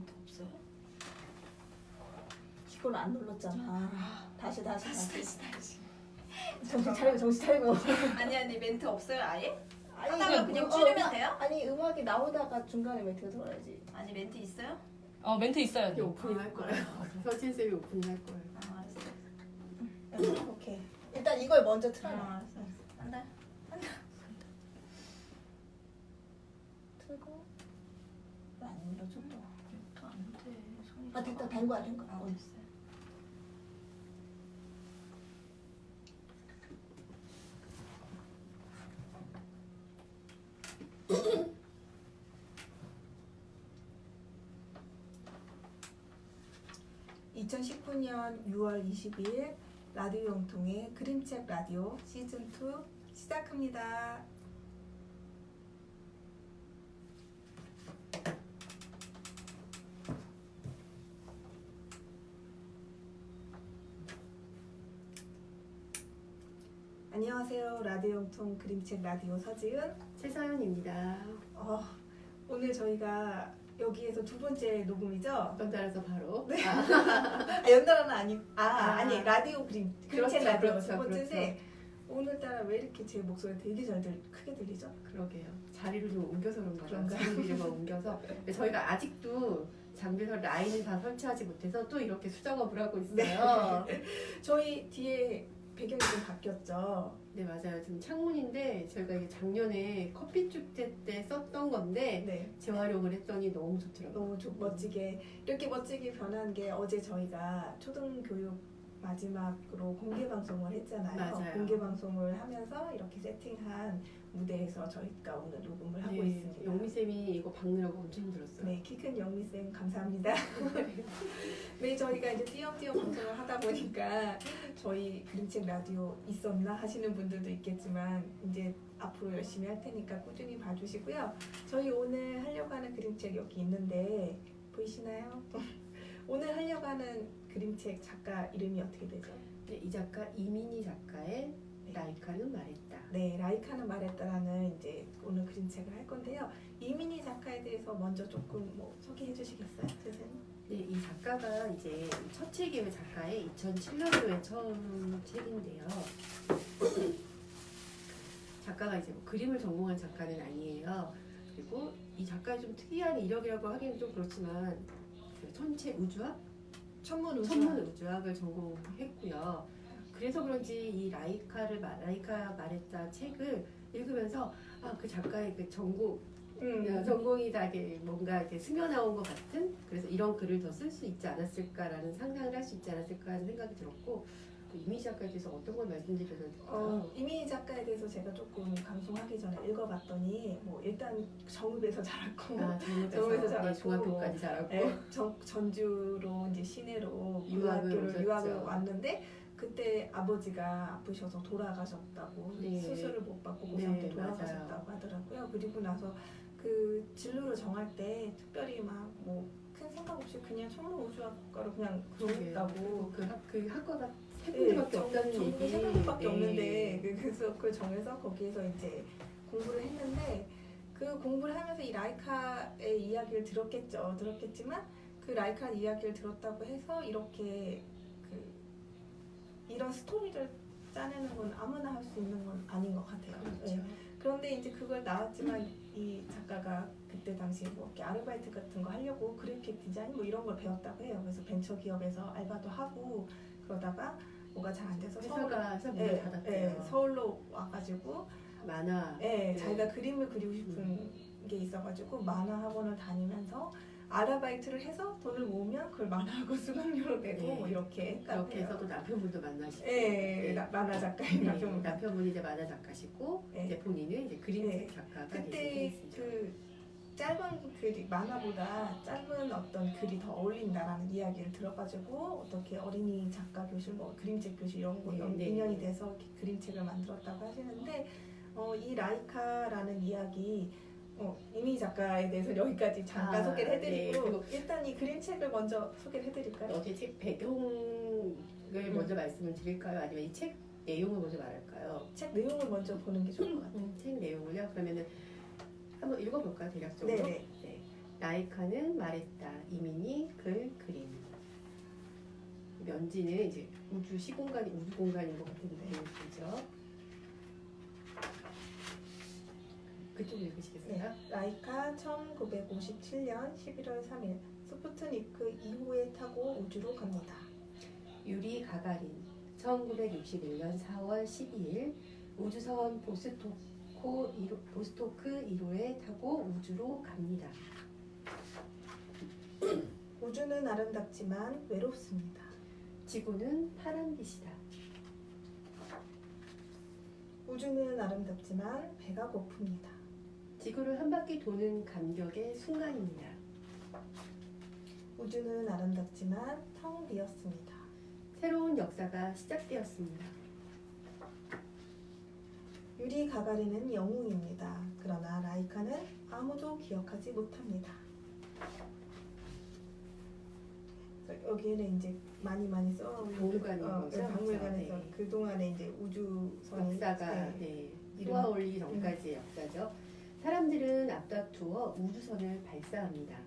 멘트 없어요? 이걸 안 눌렀잖아. 다시. 다시. 정신 차리고. 아니 멘트 없어요 아예? 아니, 하다가 그냥 줄이면 돼요? 아니 음악이 나오다가 중간에 멘트가 들어야지. 아니 멘트 있어요? 멘트 있어요. 이게 오프닝 할 거예요. 서진 쌤이 오프닝 할 거예요. 아 알았어. 오케이. 일단 이걸 먼저 틀어놔. 알았어. 한다. 틀고. 왜 안 눌러줘 또? 안 돼. 손이. 아 됐다. 된 거야. 아 됐어요. (2019년 6월 22일) 라디오 영통의 그림책 라디오 시즌2 시작합니다. 안녕하세요. 라디오 영통 그림책 라디오 서지은. 최서연입니다. 오늘 저희가 여기에서 두 번째 녹음이죠? 연달아서 바로. 네. 연달아는 아니 라디오 그림책 그렇죠, 라디오 그렇죠, 두 번째인데 오늘따라 왜 이렇게 제 목소리 되게 크게 들리죠? 그러게요. 자리를 좀 옮겨서 그런가 봐요. 그런가요? 장비를 옮겨서. 근데 저희가 아직도 장비설 라인을 다 설치하지 못해서 또 이렇게 수작업을 하고 있어요. 저희 뒤에 배경이 좀 바뀌었죠? 네 맞아요. 지금 창문인데 저희가 이게 작년에 커피 축제 때 썼던 건데 네. 재활용을 했더니 너무 좋더라고요. 너무 멋지게 이렇게 멋지게 변한 게 어제 저희가 초등교육 마지막으로 공개 방송을 했잖아요. 맞아요. 공개 방송을 하면서 이렇게 세팅한 무대에서 저희가 오늘 녹음을 하고 네, 있습니다. 영미쌤이 이거 박느라고 엄청 힘들었어요. 네, 키 큰 영미쌤 감사합니다. 네, 저희가 이제 띄엄띄엄 방송을 하다 보니까 저희 그림책 라디오 있었나 하시는 분들도 있겠지만 이제 앞으로 열심히 할 테니까 꾸준히 봐주시고요. 저희 오늘 하려고 하는 그림책 여기 있는데 보이시나요? 오늘 하려고 하는 그림책 작가 이름이 어떻게 되죠? 네, 이 작가 이민희 작가의 라이카는 말했다. 네, 라이카는 말했다라는 이제 오늘 그림책을 할 건데요. 이민희 작가에 대해서 먼저 조금 소개해 주시겠어요, 선생님? 네, 이 작가가 이제 첫 책이 작가의 2007년도에 처음 책인데요. 작가가 이제 그림을 전공한 작가는 아니에요. 그리고 이 작가의 좀 특이한 이력이라고 하기는 좀 그렇지만 그 천체 우주학? 천문 우주학을 전공했고요. 그래서 그런지 이 라이카 말했다 책을 읽으면서 그 작가의 그 전공이 다 이렇게 뭔가 이렇게 스며나온 것 같은, 그래서 이런 글을 더 쓸 수 있지 않았을까라는 상상을 할 수 있지 않았을까 하는 생각이 들었고, 또 이민희 작가에 대해서 어떤 걸 말씀드려야 될까요? 이민희 작가에 대해서 제가 조금 방송하기 전에 읽어봤더니 일단 정읍에서 자랐고 정읍에서 자랐고 중학교까지 자랐고 전주로 이제 시내로 유학을 유학을 왔는데 그때 아버지가 아프셔서 돌아가셨다고 네. 수술을 못 받고 고3 때 네, 돌아가셨다고 하더라고요. 그리고 나서 그 진로를 정할 때 특별히 막 큰 생각 없이 그냥 천문우주학과로 그냥 정했다고. 그 학과가 세 군데밖에 없다는 전국에 얘기. 세 군데밖에 네. 없는데 그래서 그걸 정해서 거기에서 이제 공부를 했는데 그 공부를 하면서 이 라이카의 이야기를 들었겠지만 그 라이카 이야기를 들었다고 해서 이렇게 이런 스토리를 짜내는 건 아무나 할 수 있는 건 아닌 것 같아요. 그렇죠. 네. 그런데 이제 그걸 나왔지만 이 작가가 그때 당시 이렇게 아르바이트 같은 거 하려고 그래픽 디자인 이런 걸 배웠다고 해요. 그래서 벤처 기업에서 알바도 하고 그러다가 뭐가 잘 안 돼서 회사가 문을 닫았대요. 서울로 와가지고 만화. 자기가 그림을 그리고 싶은 게 있어가지고 만화 학원을 다니면서 아르바이트를 해서 돈을 모으면 그걸 만화학원 수강료로 내고 이렇게 했다고 그렇게 해요. 해서 또 남편분도 만나시고. 만화 작가인 남편분. 남편분이 이제 만화 작가시고 이제 본인은 이제 그림책 작가가 그때 되셨어요. 짧은 글이 만화보다 짧은 어떤 글이 더 어울린다라는 이야기를 들어가지고 어떻게 어린이 작가 교실, 그림책 교실 이런 거 인연이 돼서 이렇게 그림책을 만들었다고 하시는데 이 라이카라는 이야기 이민희 작가에 대해서 여기까지 잠깐 소개를 해드리고 일단 이 그림책을 먼저 소개를 해드릴까요? 어제 책 배경을 먼저 말씀을 드릴까요? 아니면 이 책 내용을 먼저 말할까요? 책 내용을 먼저 보는 게 좋을 것 같아요. 책 내용을요? 그러면은 한번 읽어볼까요? 대략적으로? 네네. 네. 라이카는 말했다. 이민이 글 그림. 면지는 이제 우주 시공간이 우주 공간인 것 같은 느낌이 들죠. 그쪽 읽으시겠어요? 네. 라이카 1957년 11월 3일 스푸트니크 2호에 타고 우주로 갑니다. 유리 가가린 1961년 4월 12일 우주선 보스토크 1호에 타고 우주로 갑니다. 우주는 아름답지만 외롭습니다. 지구는 파란빛이다. 우주는 아름답지만 배가 고픕니다. 지구를 한 바퀴 도는 감격의 순간입니다. 우주는 아름답지만 텅 비었습니다. 새로운 역사가 시작되었습니다. 유리 가가린은 영웅입니다. 그러나 라이카는 아무도 기억하지 못합니다. 여기에는 이제 많이 써놓은 박물관인 거죠? 박물관에서 네. 그 동안에 이제 우주선이 역사가 쏘아 올리기 전까지의 역사죠. 사람들은 앞다투어 우주선을 발사합니다.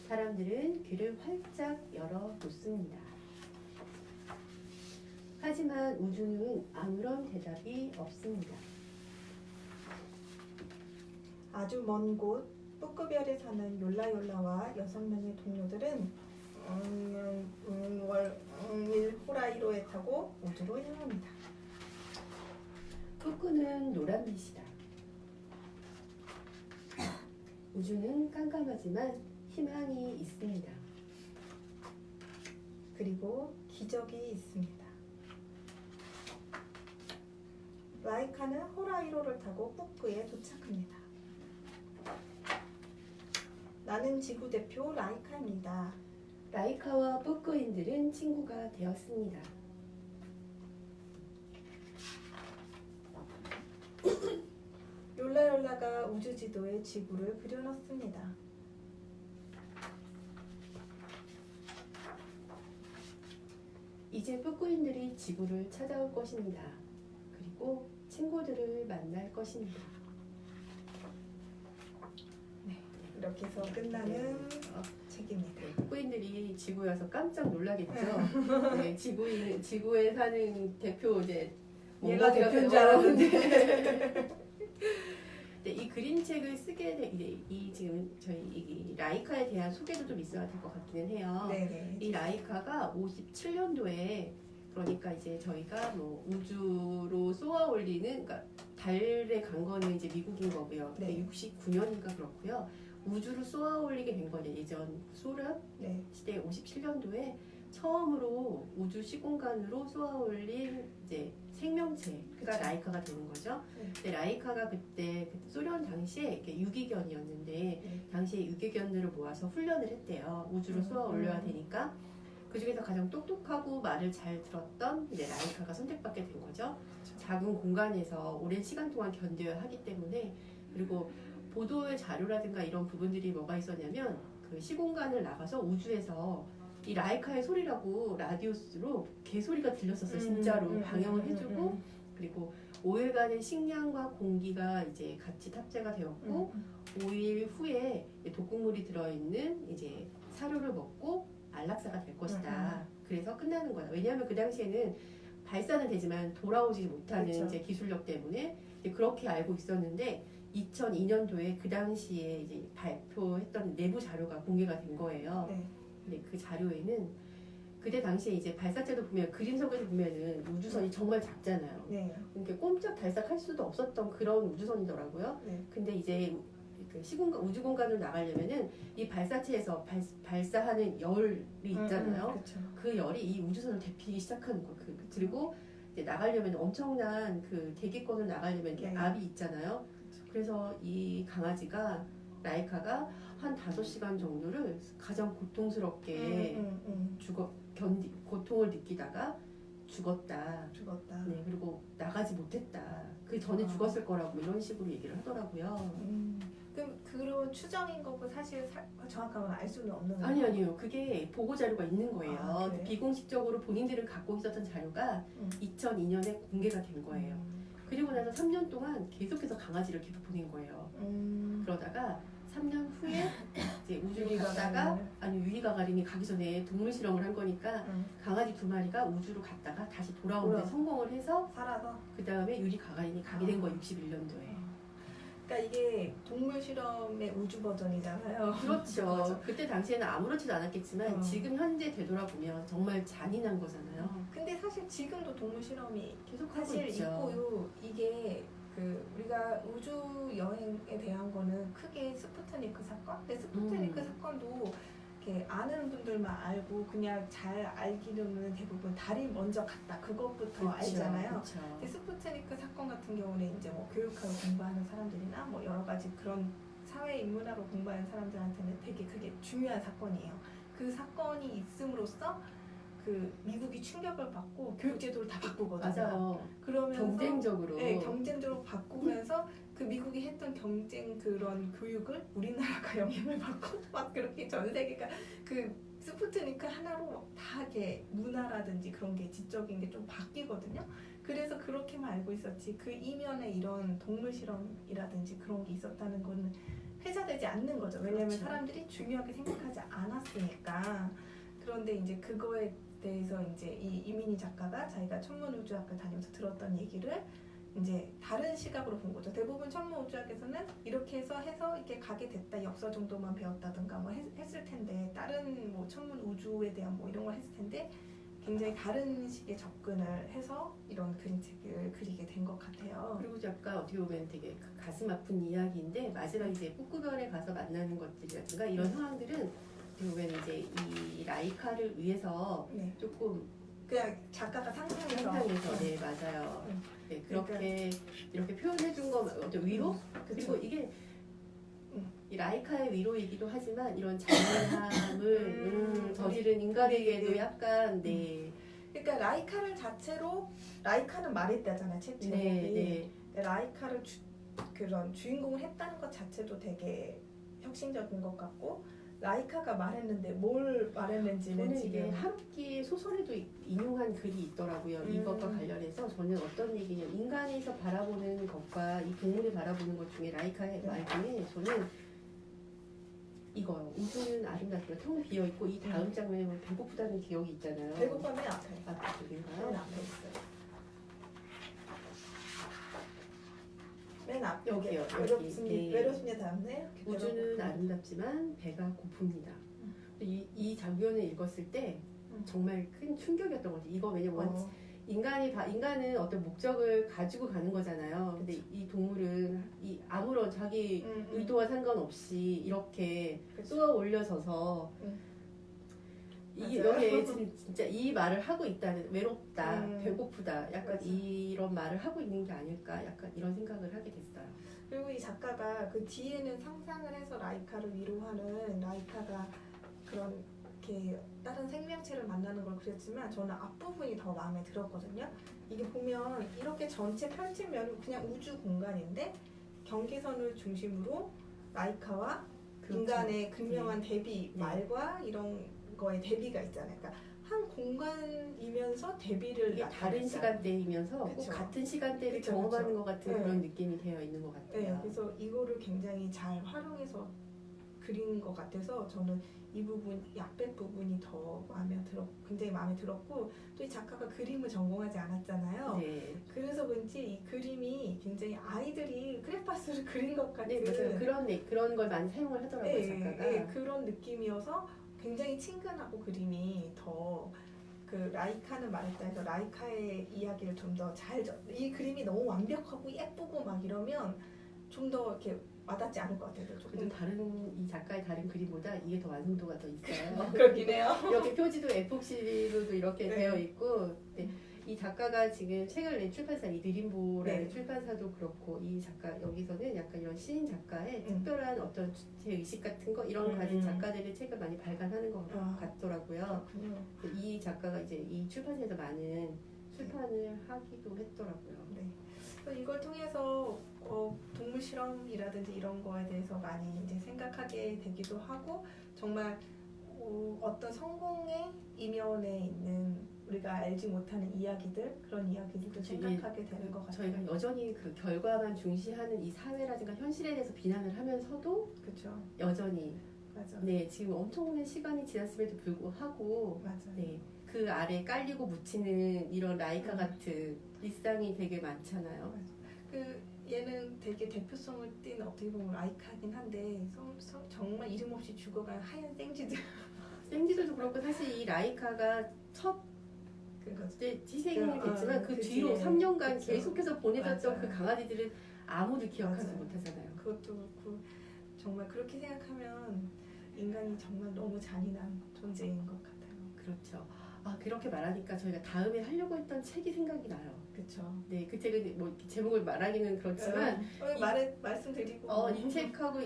사람들은 귀를 활짝 열어 놓습니다. 하지만 우주는 아무런 대답이 없습니다. 아주 먼 곳 뿌끄별에 사는 욜라욜라와 6명의 동료들은 일 호라이로에 타고 우주로 향합니다. 푸꾸는 노란빛이다. 우주는 깜깜하지만 희망이 있습니다. 그리고 기적이 있습니다. 라이카는 호라이로를 타고 뿌끄에 도착합니다. 나는 지구 대표 라이카입니다. 라이카와 푸꾸인들은 친구가 되었습니다. 욜라욜라가 우주 지도에 지구를 그려놨습니다. 이제 푸꾸인들이 지구를 찾아올 것입니다. 그리고 친구들을 만날 것입니다. 이렇게 해서 끝나는 책입니다. 푸꾸인들이 지구에 와서 깜짝 놀라겠죠. 네, 지구에 사는 대표 이제 얘가 뭔가 대표인 줄 알았는데. 네, 이 그림책을 쓰게 된 이 지금 저희 이 라이카에 대한 소개도 좀 있어야 될 것 같기는 해요. 네네. 이 라이카가 57년도에 그러니까 이제 저희가 뭐 우주로 쏘아 올리는 그러니까 달에 간 거는 이제 미국인 거고요. 네. 69년인가 그렇고요. 우주로 쏘아 올리게 된 거는 예전 소련 네. 시대 57년도에 처음으로 우주 시공간으로 쏘아 올린 이제 생명체가 그쵸. 라이카가 되는 거죠. 네. 근데 라이카가 그때 소련 당시에 이렇게 유기견이었는데 네. 당시에 유기견들을 모아서 훈련을 했대요. 우주로 쏘아 올려야 되니까 그 중에서 가장 똑똑하고 말을 잘 들었던 이제 라이카가 선택받게 된 거죠. 작은 공간에서 오랜 시간 동안 견뎌야 하기 때문에 그리고 보도의 자료라든가 이런 부분들이 뭐가 있었냐면 그 시공간을 나가서 우주에서 이 라이카의 소리라고 라디오스로 개소리가 들렸었어요. 진짜로 방영을 해주고 그리고 5일간의 식량과 공기가 이제 같이 탑재가 되었고 5일 후에 독극물이 들어있는 이제 사료를 먹고 안락사가 될 것이다. 그래서 끝나는 거야. 왜냐하면 그 당시에는 발사는 되지만 돌아오지 못하는 그쵸. 이제 기술력 때문에 이제 그렇게 알고 있었는데 2002년도에 그 당시에 이제 발표했던 내부 자료가 공개가 된 거예요. 네. 근데 그 자료에는 그때 당시에 이제 발사체도 보면 그림 속에서 보면은 우주선이 정말 작잖아요. 네. 이렇게 꼼짝 발사할 수도 없었던 그런 우주선이더라고요. 네. 근데 이제 그 시공간 우주 공간으로 나가려면은 이 발사체에서 발사하는 열이 있잖아요. 그렇죠. 그 열이 이 우주선을 데피기 시작하는 거예요. 그리고 이제 나가려면 엄청난 그 대기권을 나가려면 이렇게 네. 압이 있잖아요. 그래서 이 강아지가 라이카가 한 5시간 정도를 가장 고통스럽게 고통을 느끼다가 죽었다. 죽었다. 네, 그리고 나가지 못했다. 그 전에 죽었을 거라고 이런 식으로 얘기를 하더라고요. 그럼 그런 추정인 거고 사실 정확하게 알 수는 없는 아니요. 그게 보고 자료가 있는 거예요. 아, 그래요? 비공식적으로 본인들은 갖고 있었던 자료가 2002년에 공개가 된 거예요. 그리고 나서 3년 동안 계속해서 강아지를 계속 보낸 거예요. 그러다가 3년 후에 이제 우주를 유리 갔다가 가가린을? 아니 유리 가가린이 가기 전에 동물 실험을 한 거니까 강아지 2마리가 우주로 갔다가 다시 돌아오는데 성공을 해서 살아서. 그 다음에 유리 가가린이 가게 된 거예요. 61년도에. 그러니까 이게 동물 실험의 우주 버전이잖아요. 그렇죠. 그때 당시에는 아무렇지도 않았겠지만 어. 지금 현재 되돌아보면 정말 잔인한 거잖아요. 근데 사실 지금도 동물 실험이 계속 하고 사실 있죠. 있고요. 이게 그 우리가 우주 여행에 대한 거는 크게 스푸트니크 사건? 근데 스푸트니크 사건도 이렇게 아는 분들만 알고 그냥 잘 알기로는 대부분 달이 먼저 갔다 그것부터 알잖아요. 그렇죠. 근데 스푸트니크 사건 같은 경우는 이제 뭐 교육하고 공부하는 사람들이나 뭐 여러 가지 그런 사회 인문학을 공부하는 사람들한테는 되게 그게 중요한 사건이에요. 그 사건이 있음으로써 그 미국이 충격을 받고 교육 제도를 다 바꾸거든요. 맞아요. 그러면서 경쟁적으로. 네, 경쟁적으로 바꾸면서 그 미국이 했던 경쟁 그런 교육을 우리나라가 영향을 받고 막 그렇게 전 세계가 그 스푸트니크 하나로 다 이렇게 문화라든지 그런 게 지적인 게 좀 바뀌거든요. 그래서 그렇게만 알고 있었지 그 이면에 이런 동물 실험이라든지 그런 게 있었다는 거는 회자되지 않는 거죠. 왜냐하면 그렇죠. 사람들이 중요하게 생각하지 않았으니까. 그런데 이제 그거에 대해서 이제 이 이민희 작가가 자기가 천문우주학교 다니면서 들었던 얘기를 이제 다른 시각으로 본 거죠. 대부분 천문우주학에서는 이렇게 해서 이렇게 가게 됐다 역사 정도만 배웠다든가 뭐 했을 텐데 다른 뭐 천문우주에 대한 뭐 이런 걸 했을 텐데 굉장히 다른 식의 접근을 해서 이런 그림책을 그리게 된 것 같아요. 그리고 약간 어떻게 보면 되게 가슴 아픈 이야기인데 마지막 이제 북극연에 가서 만나는 것들이라든가 이런 상황들은 어떻게 보면 이제 이 라이카를 위해서 네. 조금 그냥 작가가 상상해서 상상해서 네 맞아요. 네, 그렇게 이렇게 표현해 준 거 어떤 위로 그리고 그쵸. 이게 이 라이카의 위로이기도 하지만 이런 잔인함을 저지른 인간에게도 네. 약간 네. 그러니까 라이카를 자체로 라이카는 말했다잖아요 책 제목이. 네. 라이카를 그런 주인공을 했다는 것 자체도 되게 혁신적인 것 같고 라이카가 말했는데 뭘 말했는지는 저는 지금 이게 하루키 소설에도 인용한 글이 있더라고요. 이것과 관련해서 저는 어떤 얘기냐면 인간에서 바라보는 것과 이 동물이 바라보는 것 중에 라이카의 말 중에 저는 이거요. 우주는 아름답고 텅 비어 있고 이 다음 장면에 보면 배고프다는 기억이 있잖아요. 배고파 맨 앞에. 앞에 쪽인가요? 맨 앞에 있어요. 맨 앞에 여기요, 여기. 외롭습니다 다음에 우주는 아름답지만 배가 고픕니다. 이 장면을 읽었을 때 정말 큰 충격이었던 것 같아요. 이거 왜냐면 인간은 어떤 목적을 가지고 가는 거잖아요. 근데 이 동물은 아무런 자기 의도와 상관없이 이렇게 쏘아 올려져서 이게 여기에 진짜 이 말을 하고 있다는 외롭다, 배고프다, 약간 맞아. 이런 말을 하고 있는 게 아닐까, 약간 이런 생각을 하게 됐어요. 그리고 이 작가가 그 뒤에는 상상을 해서 라이카를 위로하는 라이카가 그런 이렇게 다른 생명체를 만나는 걸 그렸지만 저는 앞부분이 더 마음에 들었거든요. 이게 보면 이렇게 전체 펼치면 그냥 우주 공간인데 경계선을 중심으로 라이카와 그렇죠. 인간의 극명한 대비 네. 말과 이런 거의 대비가 있잖아요. 그러니까 한 공간이면서 대비를 이게 다른 시간대이면서 꼭 그쵸. 같은 시간대를 그쵸, 경험하는 그쵸. 것 같은 네. 그런 느낌이 되어 있는 것 같아요. 네, 그래서 이거를 굉장히 잘 활용해서 그린 것 같아서 저는 이 부분, 이 앞에 부분이 더 굉장히 마음에 들었고 또 이 작가가 그림을 전공하지 않았잖아요. 네. 그래서 그런지 이 그림이 굉장히 아이들이 크레파스를 그린 것 같은 네, 맞아요. 그런 걸 많이 사용을 하더라고요, 네, 작가가. 네, 그런 느낌이어서 굉장히 친근하고 그림이 더 그 라이카는 말했다 해서 라이카의 이야기를 좀 더 이 그림이 너무 완벽하고 예쁘고 막 이러면 좀 더 이렇게 와닿지 않을 것 같아요. 그래도 이 작가의 다른 그림보다 이게 더 완성도가 더 있어요. 그렇긴 해요. 이렇게 표지도 에폭시로도 이렇게 네. 되어 있고 네. 이 작가가 지금 책을 낸 출판사 이 느림보라는 네. 출판사도 그렇고 이 작가 여기서는 약간 이런 시인 작가의 특별한 어떤 제 의식 같은 거 이런 거 가진 작가들의 책을 많이 발간하는 것 같더라고요. 그렇군요. 이 작가가 이제 이 출판사에서 많은 출판을 하기도 했더라고요. 네. 그래서 이걸 통해서 동물 실험이라든지 이런 거에 대해서 많이 이제 생각하게 되기도 하고 정말 어떤 성공의 이면에 있는 우리가 알지 못하는 이야기들 그런 이야기들도 그치, 생각하게 되는 것 같아요. 저희가 여전히 그 결과만 중시하는 이 사회라든가 현실에 대해서 비난을 하면서도 그렇죠. 여전히 맞아. 네 지금 엄청난 시간이 지났음에도 불구하고 맞아. 네 그 아래 깔리고 묻히는 이런 라이카 같은 일상이 되게 많잖아요. 그 얘는 되게 대표성을 띈 어떻게 보면 라이카긴 한데 정말 이름 없이 죽어간 하얀 생쥐들 생쥐들도 그렇고 사실 이 라이카가 첫 그거죠. 이제 희생이 됐지만 그 그치. 뒤로 3년간 그쵸. 계속해서 보내줬던 맞아요. 그 강아지들은 아무도 기억하지 맞아요. 못하잖아요. 그것도 그렇고 정말 그렇게 생각하면 인간이 정말 너무 잔인한 존재인 것 같아요. 그렇죠. 아 그렇게 말하니까 저희가 다음에 하려고 했던 책이 생각이 나요. 그렇죠. 네, 그 책은 뭐 이렇게 제목을 말하기는 그렇지만 말씀드리고 인책하고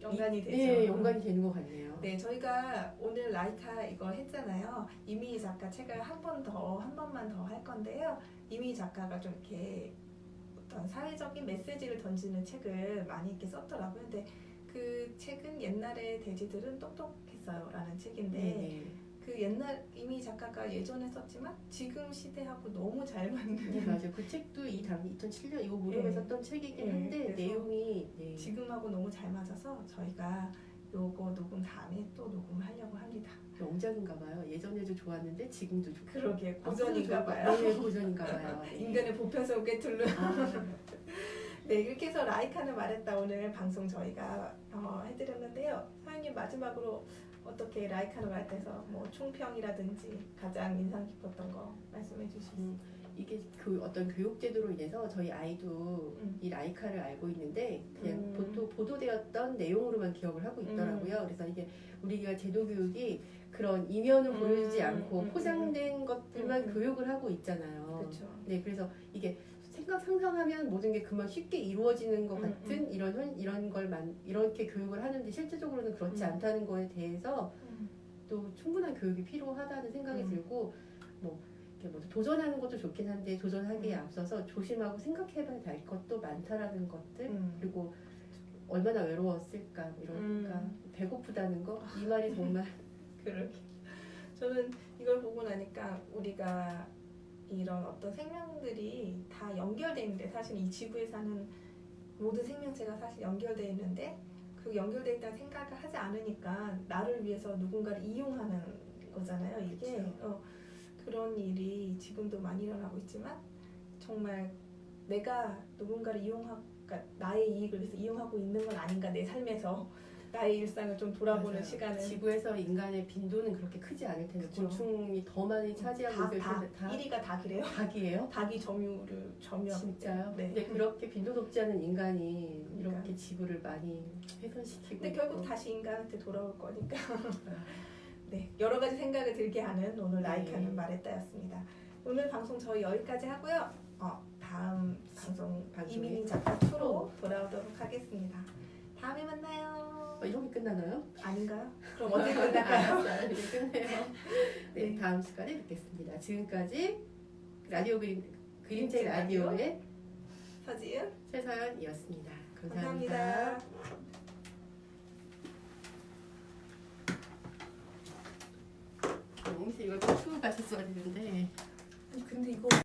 연관이 되죠. 네, 연관이 되는 것 같네요. 네, 저희가 오늘 라이카 이거 했잖아요. 이민희 작가 책을 한 번만 더 할 건데요. 이민희 작가가 좀 이렇게 어떤 사회적인 메시지를 던지는 책을 많이 이렇게 썼더라고요. 근데 그 책은 옛날의 돼지들은 똑똑했어요라는 책인데 네, 그 옛날 이민희 작가가 예전에 썼지만 지금 시대하고 너무 잘 맞는 네, 맞아요. 그 책도 이 당 2007년 이거 무렵에 네. 썼던 책이긴 네, 한데 그래서 내용이 네. 지금하고 너무 잘 맞아서 저희가 요거 녹음 다음에 또 녹음하려고 합니다. 명작인가 봐요. 예전에도 좋았는데 지금도 좋고. 그러게 앞으로도 고전인가 좋을 봐요. 네, 고전인가 봐요. 네. 인간의 보편성 꿰뚫는. 아, 네, 이렇게 해서 라이카는 말했다 오늘 방송 저희가 해드렸는데요. 사장님 마지막으로 어떻게 라이카는 말했다 해서 뭐 총평이라든지 가장 인상 깊었던 거 말씀해 주시죠. 이게 그 어떤 교육 제도로 인해서 저희 아이도 음. 이 라이카를 알고 있는데 그냥 음. 보통 보도되었던 내용으로만 기억을 하고 있더라고요. 그래서 이게 우리가 제도 교육이 그런 이면을 보여주지 않고 포장된 것들만 교육을 하고 있잖아요. 그렇죠. 네, 그래서 이게 상상하면 모든 게 그만 쉽게 이루어지는 것 같은 이런 걸만 이렇게 교육을 하는데 실제적으로는 그렇지 않다는 거에 대해서 또 충분한 교육이 필요하다는 생각이 들고 이렇게 뭐 도전하는 것도 좋긴 한데 도전하기에 앞서서 조심하고 생각해봐야 될 것도 많다라는 것들 그리고 얼마나 외로웠을까 뭐 이러니까 배고프다는 거 이 말이 정말 그러게. 저는 이걸 보고 나니까 우리가 이런 어떤 생명들이 다 연결되어 있는데 사실 이 지구에 사는 모든 생명체가 사실 연결되어 있는데 그 연결되어 있다는 생각을 하지 않으니까 나를 위해서 누군가를 이용하는 거잖아요. 이게 그런 일이 지금도 많이 일어나고 있지만 정말 내가 누군가를 그러니까 나의 이익을 위해서 이용하고 있는 건 아닌가 내 삶에서 나의 일상을 좀 돌아보는 맞아요. 시간을 지구에서 인간의 빈도는 그렇게 크지 않을 텐데 그쵸. 곤충이 더 많이 차지하고 있을 텐데 다 1위가 닭이래요. 닭이에요? 닭이 점유하고 진짜요? 네. 근데 그렇게 빈도 높지 않은 인간이 그러니까. 이렇게 지구를 많이 훼손시키고 근데 결국 다시 인간한테 돌아올 거니까 네, 여러 가지 생각을 들게 하는 오늘 라이카는 말했다였습니다. 오늘 방송 저희 여기까지 하고요. 다음 방송 방송에 이민희 작가 2로 돌아오도록 하겠습니다. 다음에 만나요. 이렇게 끝나나요? 아닌가요? 그럼 어떻게 끝날까요? 알았어요. 이렇게 끝내요. 네, 다음 시간에 뵙겠습니다. 지금까지 라디오 그림책 라디오의 서지은 최서연이었습니다. 감사합니다. 옹씨 이거 좀 추고 가셨어야 되는데 근데 이거